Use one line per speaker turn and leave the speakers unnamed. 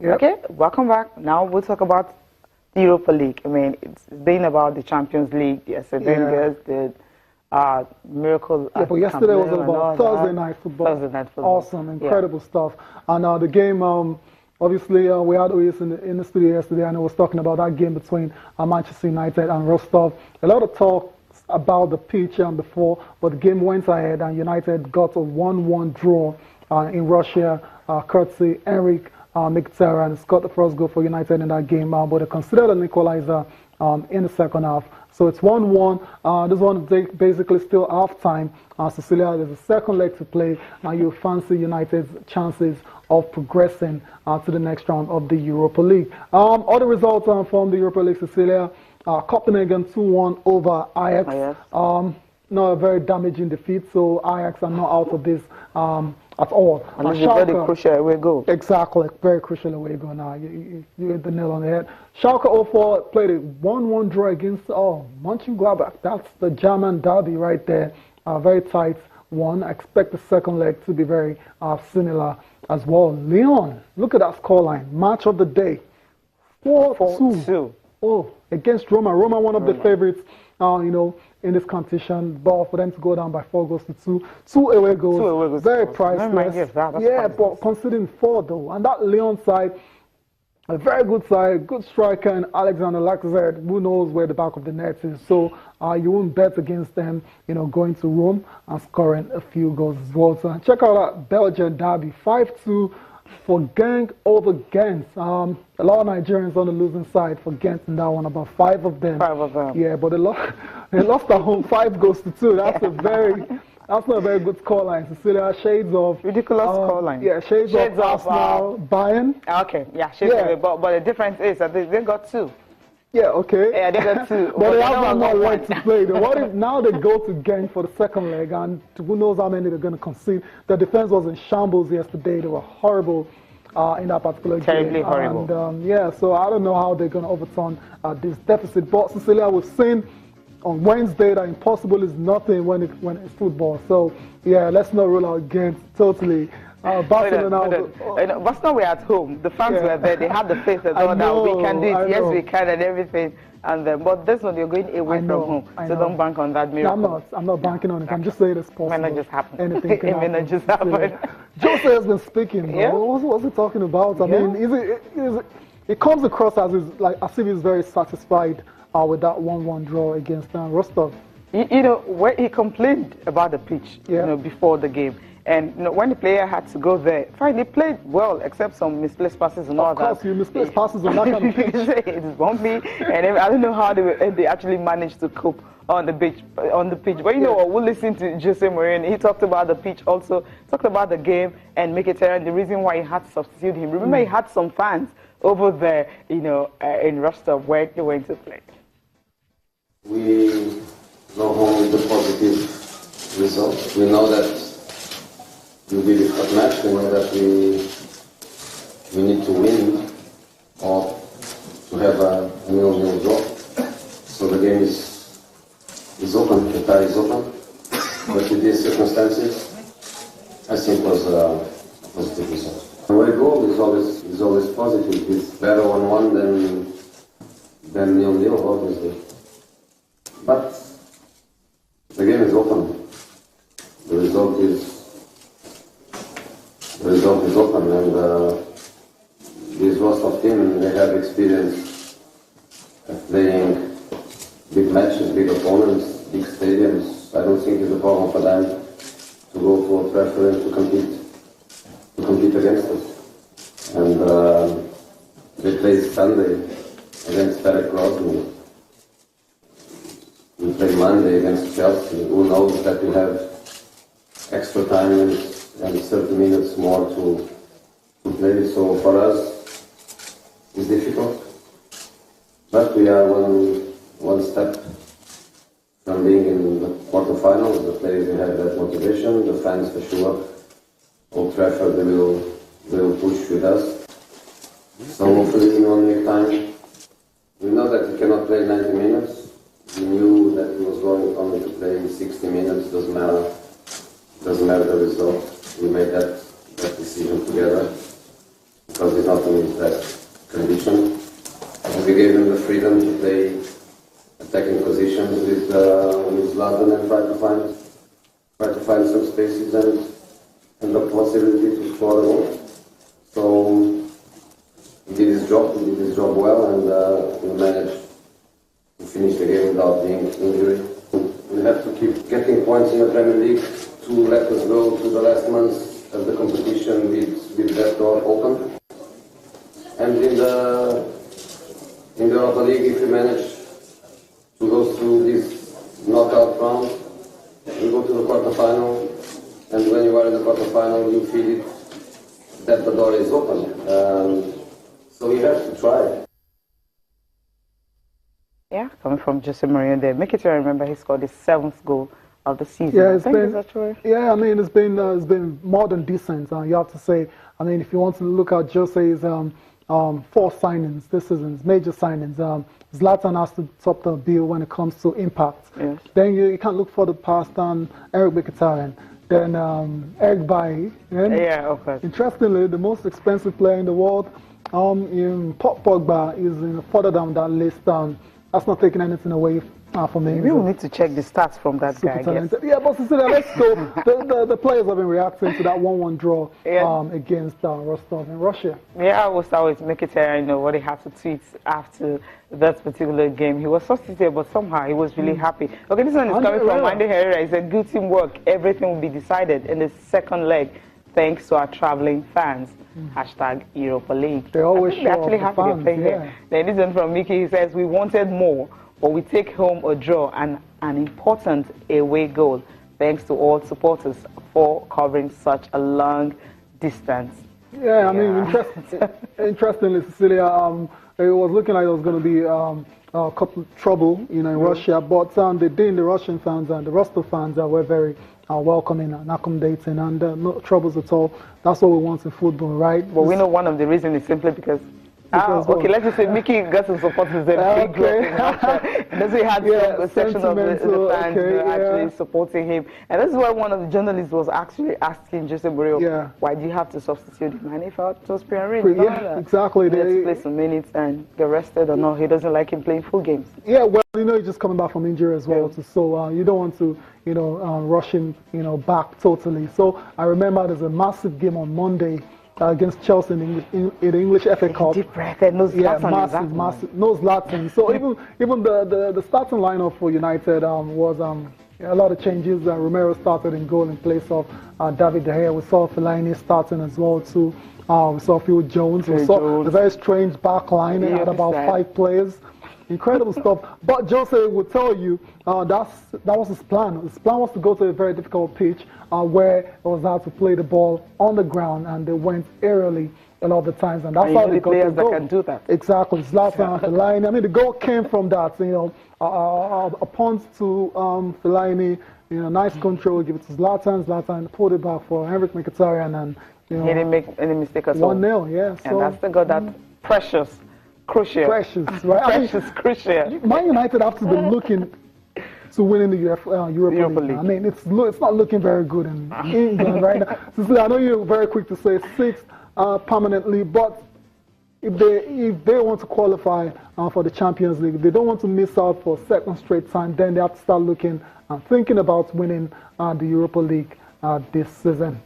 Yep.
Okay, welcome back. Now we'll talk about the Europa League. I mean, it's been about the Champions League, the Avengers, the miracle.
Yeah, but yesterday was all about Thursday night football.
Thursday night football.
Awesome, incredible stuff. And the game, obviously, we had Oyes in the studio yesterday, and I was talking about that game between Manchester United and Rostov. A lot of talk about the pitch before, but the game went ahead, and United got a 1-1 draw in Russia, courtesy Henrik Mkhitaryan scored the first goal for United in that game, but they considered an equalizer in the second half. So it's 1-1. This one is basically still half-time. Cecilia, there's a second leg to play, and you fancy United's chances of progressing to the next round of the Europa League. Other results from the Europa League, Cecilia. Copenhagen 2-1 over Ajax. Not a very damaging defeat, so Ajax are not out of this at all.
And it's a very crucial away goal.
Exactly, very crucial away goal now. You hit the nail on the head. Schalke 04 played a 1-1 draw against Mönchengladbach. That's the German derby right there. Very tight one. I expect the second leg to be very similar as well. Lyon, look at that scoreline. Match of the day. 4-2. Oh, against Roma. Roma, one of the favorites, in this competition. But for them to go down by 4-2. Two away goals. Very priceless. But considering 4 though. And that Lyon side, a very good side, good striker, and Alexander Lacazette, who knows where the back of the net is. So you won't bet against them, going to Rome and scoring a few goals as well. So check out that Belgian derby, 5-2 for Genk over Ghent. A lot of Nigerians on the losing side for Ghent in that one, about 5 of them.
5 of them.
Yeah, but they lost at home 5-2. That's not a very good scoreline. Cecilia, shades of
ridiculous scoreline.
Yeah, shades of Arsenal, Bayern.
Okay, shades of it. But the difference is that they got 2.
Yeah, okay.
Yeah, they got 2.
But they have one more leg to play. What if now they go to Genk for the second leg, and who knows how many they're going to concede? The defense was in shambles yesterday. They were horrible in that particular game.
Terribly horrible.
And so I don't know how they're going to overturn this deficit. But Cecilia, we've seen on Wednesday that impossible is nothing when it's football. So yeah, let's not rule out Ghent totally.
Barcelona were at home. The fans were there. They had the faith that we can do it. Yes, we can, and everything. And but this one, you're going away from home, so don't bank on that miracle.
No, I'm not banking on it. I'm just saying it's possible.
It may not just happen.
Anything can happen.
It may not just happen.
Jose has been speaking. Yeah. What's he talking about? I mean, it comes across as if he's very satisfied with that 1-1 draw against Rostov.
Where he complained about the pitch, before the game. And when the player had to go there, fine, they played well, except some misplaced passes and all that.
Of course, you misplaced passes on that kind of pitch.
It's bumpy, and I don't know how they actually managed to cope on the pitch. But we'll listen to Jose Mourinho. He talked about the pitch also, talked about the game, and Mkhitaryan, the reason why he had to substitute him. Remember, he had some fans over there, in Rostov where they went to play.
We go home with a positive result. We know that it will be a hot match. We know that we need to win or to have a 0-0 draw. So the game is open, the tie is open. But with these circumstances, I think it was a positive result. Away goal is always positive. It's better 1-1 than 0-0, obviously. But the game is open. The result is open, and this Rostov team, they have experience of playing big matches, big opponents, big stadiums. I don't think it's a problem for them to go for a preference to compete against us. And they play Sunday against Ferret Grozny. We play Monday against Chelsea. Who knows that we have extra time and 30 minutes more to play. So for us, it's difficult. But we are one step from being in the quarterfinals. The players will have that motivation. The fans, for sure, Old Trafford, they will push with us. So hopefully in 1 year time, we know that we cannot play 90 minutes. We knew that we was going only to play 60 minutes. Doesn't matter the result. We made that decision together. because he's not in his best condition. And we gave him the freedom to play attacking positions with Zlatan and try to find some spaces and the possibility to score a goal. So he did his job well, and we managed to finish the game without being injured. We have to keep getting points in the Premier League to let us go to the last months of the competition with that door open. And in the Europa League, if we manage to go through this knockout round, we go to the quarterfinal, and when you are in the quarterfinal, you feel it that the door is open. So you have to try.
Yeah, coming from Jose Mourinho there. Make it to remember he scored his 7th goal of the season.
Yeah,
Yeah,
I mean, it's been more than decent. You have to say. I mean, if you want to look at Jose's 4 signings this season, major signings. Zlatan has to top the bill when it comes to impact.
Yes.
Then you can't look further past Eric Mkhitaryan. Then Eric Bailly.
Yeah, of course.
Interestingly, the most expensive player in the world, Pogba, is further down that list. That's not taking anything away from him.
We will need to check the stats from that guy.
Yeah, but let's go. The players have been reacting to that 1-1 draw against Rostov in Russia.
Yeah, I will start with Mkhitaryan, what he had to tweet after that particular game. He was frustrated, but somehow he was really happy. Okay, this one is coming from Andy Herrera. He said, good teamwork. Everything will be decided in the second leg, thanks to our traveling fans. Hashtag Europa League.
They always show
actually
up
happy
the fans,
to play here. Then this one from Mickey, he says, we wanted more, but we take home a draw and an important away goal. Thanks to all supporters for covering such a long distance.
Yeah, I mean, interestingly, Cecilia, it was looking like there was going to be a couple of trouble, in Russia, but they didn't. The Russian fans and the Rostov fans were very welcoming and accommodating, and no troubles at all. That's what we want in football, right?
But we know one of the reasons is simply because okay, let's just say Mickey got some supporters there. Big group in Russia. Does he have a section of the fans actually supporting him? And that's why one of the journalists was actually asking Jose Mourinho, why do you have to substitute him? And he felt it was prearranged.
Yeah, exactly.
Let's play some minutes and get rested or no. He doesn't like him playing full games.
Yeah, well, he's just coming back from injury as well. So you don't want to, rush him, back totally. So I remember there's a massive game on Monday against Chelsea in the English FA Cup.
Deep breath and no Zlatan.
Massive, no Zlatan. So even the starting lineup for United was a lot of changes. Romero started in goal in place of David De Gea. We saw Fellaini starting as well too. We saw Phil Jones. We saw a very strange back line. It had about 5 players. Incredible stuff. But Jose would tell you that was his plan. His plan was to go to a very difficult pitch where it was hard to play the ball on the ground, and they went aerially a lot of the times, and that's how they got the goal.
That can do that.
Exactly. Zlatan, Fellaini. I mean, the goal came from that. A punt to Fellaini. Nice control. Give it to Zlatan. Zlatan pulled it back for Henrik Mkhitaryan, and
he didn't make any mistake at all.
1-0. Yeah.
And that's the goal that precious. Crucial.
Precious, right?
Crucial.
Man United have to be looking to winning the Europa League. I mean, it's not looking very good in England right now. Cecilia, I know you're very quick to say 6th permanently, but if they want to qualify for the Champions League, if they don't want to miss out for a second straight time, then they have to start looking and thinking about winning the Europa League this season.